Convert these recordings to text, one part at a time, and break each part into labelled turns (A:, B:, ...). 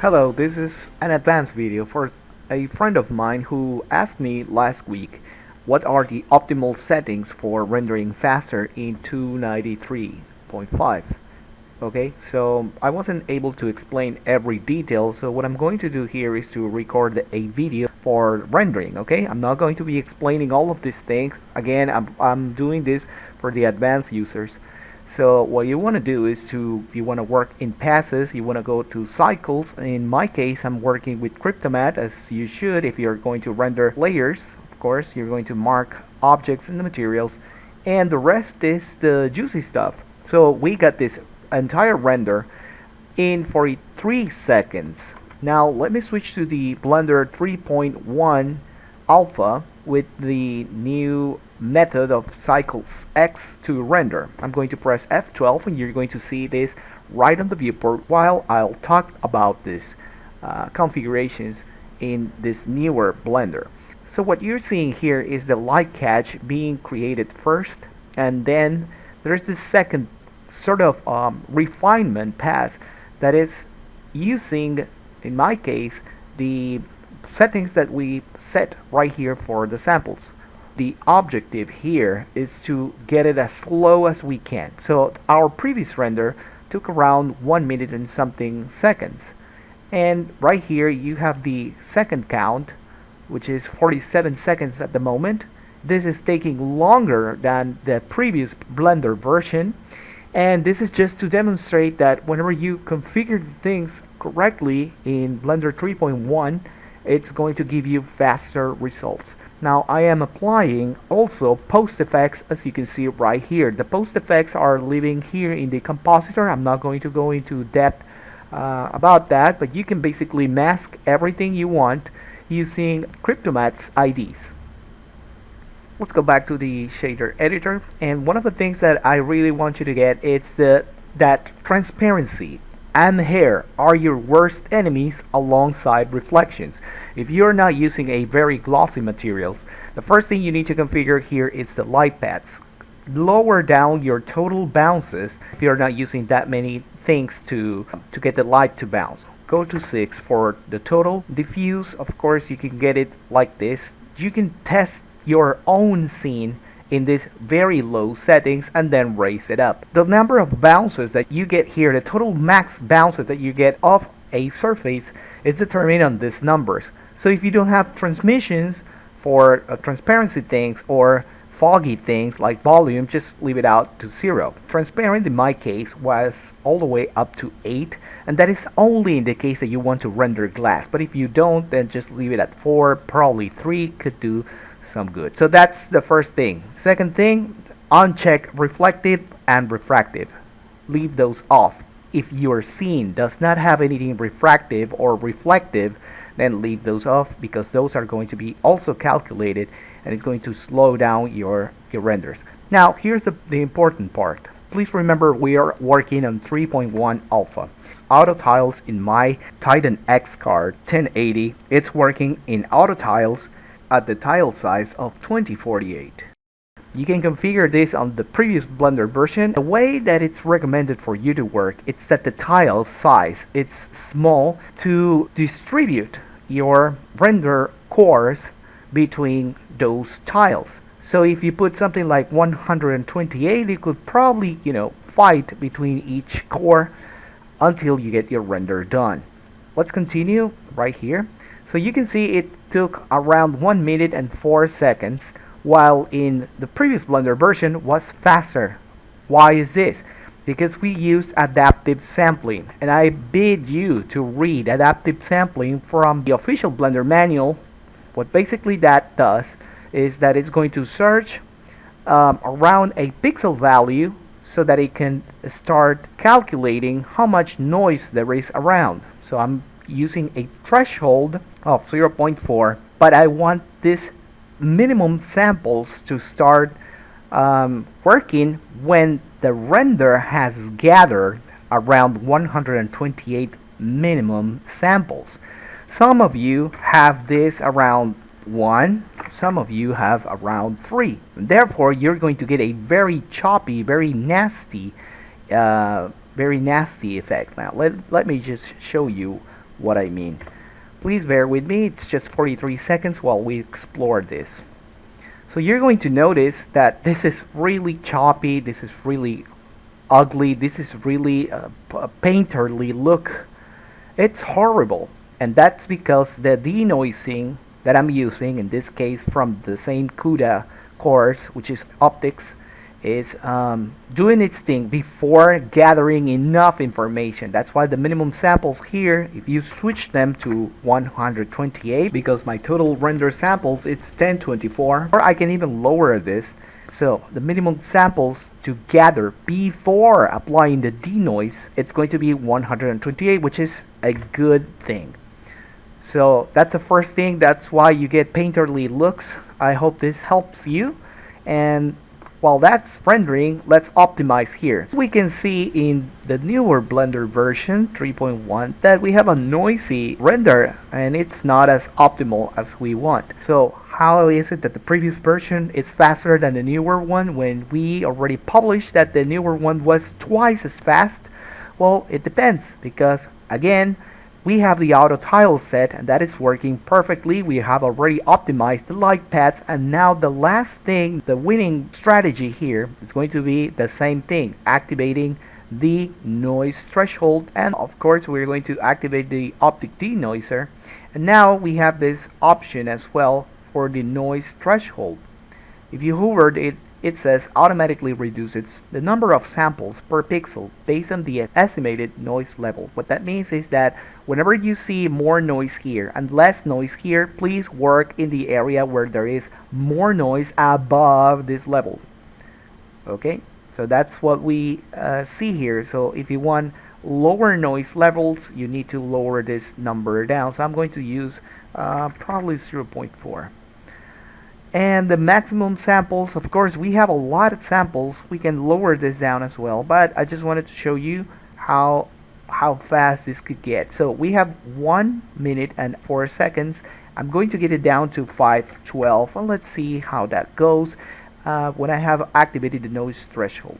A: Hello, this is an advanced video for a friend of mine who asked me last week what are the optimal settings for rendering faster in 293.5. Okay, so I wasn't able to explain every detail, so what I'm going to do here is to record a video for rendering. Okay, I'm not going to be explaining all of these things. Again, I'm doing this for the advanced users. So what you want to do is if you want to work in passes, you want to go to cycles. In my case, I'm working with Cryptomatte, as you should if you're going to render layers. Of course, you're going to mark objects in the materials, and the rest is the juicy stuff. So we got this entire render in 43 seconds. Now let me switch to the Blender 3.1 alpha with the new method of CyclesX to render. I'm going to press F12 and you're going to see this right on the viewport while I'll talk about this configurations in this newer Blender. So what you're seeing here is the light catch being created first, and then there's this second sort of refinement pass that is using, in my case, the settings that we set right here for the samples. The objective here is to get it as slow as we can. So our previous render took around 1 minute and something seconds, and right here you have the second count, which is 47 seconds at the moment. This is taking longer than the previous Blender version, and this is just to demonstrate that whenever you configure things correctly in Blender 3.1, it's going to give you faster results. Now I am applying also post effects, as you can see right here. The post effects are living here in the compositor. I'm not going to go into depth about that, but you can basically mask everything you want using Cryptomatte's IDs. Let's go back to the shader editor, and one of the things that I really want you to get is that transparency and hair are your worst enemies alongside reflections. If you're not using a very glossy materials, the first thing you need to configure here is the light paths. Lower down your total bounces if you're not using that many things to get the light to bounce. Go to 6 for the total. Diffuse, of course, you can get it like this. You can test your own scene in these very low settings and then raise it up. The number of bounces that you get here, the total max bounces that you get off a surface, is determined on these numbers. So if you don't have transmissions for transparency things or foggy things like volume, just leave it out to 0. Transparent in my case was all the way up to 8, and that is only in the case that you want to render glass. But if you don't, then just leave it at 4, probably 3 could do some good. So that's the first thing. Second thing, uncheck reflective and refractive. Leave those off. If your scene does not have anything refractive or reflective, then leave those off, because those are going to be also calculated and it's going to slow down your renders. Now here's the important part. Please remember we are working on 3.1 alpha. Auto tiles in my Titan X card 1080, it's working in auto tiles at the tile size of 2048. You can configure this on the previous Blender version. The way that it's recommended for you to work, it's that the tile size, it's small to distribute your render cores between those tiles. So if you put something like 128, it could probably, fight between each core until you get your render done. Let's continue right here. So you can see it took around 1 minute and 4 seconds, while in the previous Blender version was faster. Why is this? Because we used adaptive sampling, and I bid you to read adaptive sampling from the official Blender manual. What basically that does is that it's going to search around a pixel value so that it can start calculating how much noise there is around. So I'm using a threshold of 0.4, but I want this minimum samples to start working when the render has gathered around 128 minimum samples. Some of you have this around 1, some of you have around 3. Therefore, you're going to get a very choppy, very nasty effect. Now, let me just show you what I mean. Please bear with me, it's just 43 seconds while we explore this. So you're going to notice that this is really choppy, this is really ugly, this is really a painterly look. It's horrible, and that's because the denoising that I'm using, in this case from the same CUDA course, which is optics, is doing its thing before gathering enough information. That's why the minimum samples here, if you switch them to 128, because my total render samples it's 1024, or I can even lower this. So the minimum samples to gather before applying the denoise, it's going to be 128, which is a good thing. So that's the first thing, that's why you get painterly looks. I hope this helps you. And while that's rendering, let's optimize here. We can see in the newer Blender version 3.1 that we have a noisy render and it's not as optimal as we want. So how is it that the previous version is faster than the newer one when we already published that the newer one was twice as fast? Well, it depends, because again, we have the auto tile set and that is working perfectly. We have already optimized the light paths, and now the last thing, the winning strategy here is going to be the same thing, activating the noise threshold, and of course we're going to activate the optic denoiser. And now we have this option as well for the noise threshold. If you hovered it, it says automatically reduces the number of samples per pixel based on the estimated noise level. What that means is that whenever you see more noise here and less noise here, please work in the area where there is more noise above this level. Okay, so that's what we see here. So if you want lower noise levels, you need to lower this number down. So I'm going to use probably 0.4. And the maximum samples, of course we have a lot of samples, we can lower this down as well, but I just wanted to show you how fast this could get. So we have 1 minute and 4 seconds. I'm going to get it down to 512, and let's see how that goes when I have activated the noise threshold.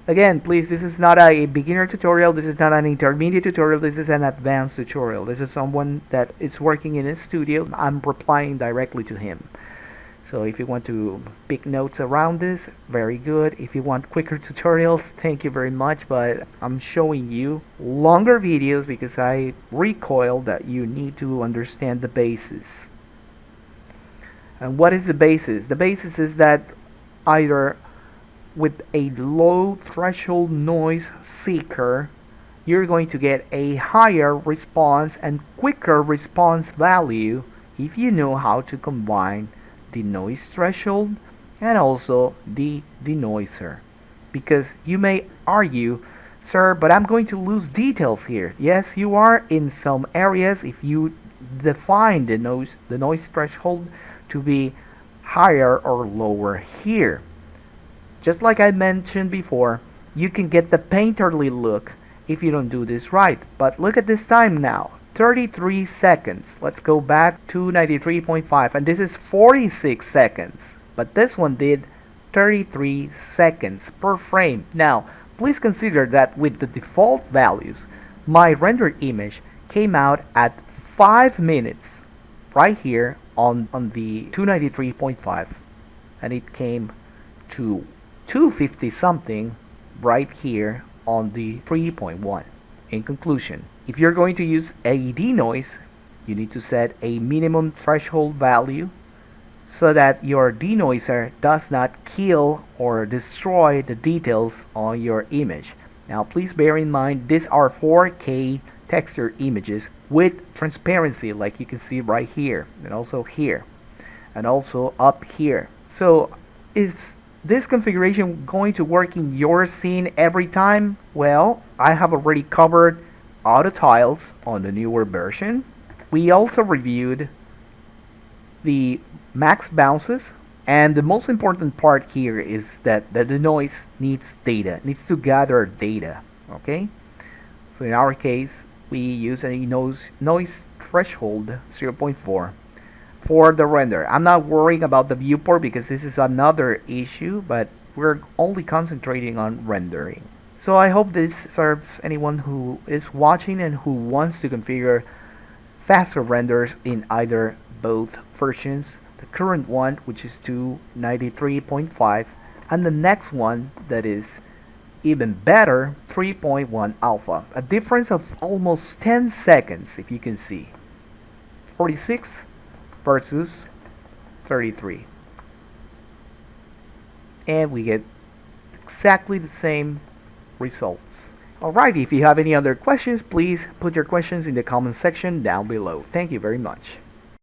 A: Again, please, this is not a beginner tutorial, this is not an intermediate tutorial, this is an advanced tutorial. This is someone that is working in his studio. I'm replying directly to him. So if you want to pick notes around this, very good. If you want quicker tutorials, thank you very much, but I'm showing you longer videos because I recoil that you need to understand the basis. And what is the basis? The basis is that either with a low threshold noise seeker, you're going to get a higher response and quicker response value if you know how to combine the noise threshold and also the denoiser. Because you may argue, sir, but I'm going to lose details here. Yes, you are in some areas if you define the noise threshold to be higher or lower here. Just like I mentioned before, you can get the painterly look if you don't do this right. But look at this time now. 33 seconds. Let's go back to 93.5, and this is 46 seconds, but this one did 33 seconds per frame. Now please consider that with the default values, my rendered image came out at 5 minutes right here on the 293.5, and it came to 250 something right here on the 3.1. In conclusion, if you're going to use a denoise, you need to set a minimum threshold value so that your denoiser does not kill or destroy the details on your image. Now please bear in mind, these are 4K texture images with transparency, like you can see right here, and also here, and also up here. So is this configuration going to work in your scene every time? Well, I have already covered auto tiles on the newer version. We also reviewed the max bounces, and the most important part here is that the denoise needs data, needs to gather data. Okay, so in our case we use a noise threshold 0.4 for the render. I'm not worrying about the viewport because this is another issue, but we're only concentrating on rendering. So I hope this serves anyone who is watching and who wants to configure faster renders in either both versions, the current one, which is 293.5, and the next one that is even better, 3.1 alpha. A difference of almost 10 seconds, if you can see. 46 versus 33. And we get exactly the same results. Alright, if you have any other questions, please put your questions in the comment section down below. Thank you very much.